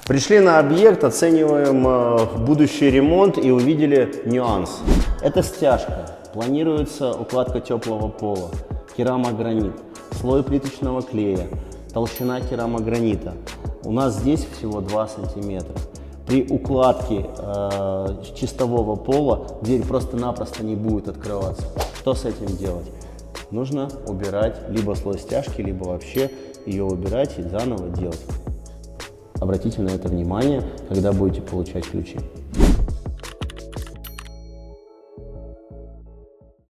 Пришли на объект, оцениваем будущий ремонт и увидели нюанс. Это стяжка. Планируется укладка теплого пола, керамогранит, слой плиточного клея, толщина керамогранита. У нас здесь всего 2 сантиметра. При укладке чистового пола дверь просто-напросто не будет открываться. Что с этим делать? Нужно убирать либо слой стяжки, либо вообще ее убирать и заново делать. Обратите на это внимание, когда будете получать ключи.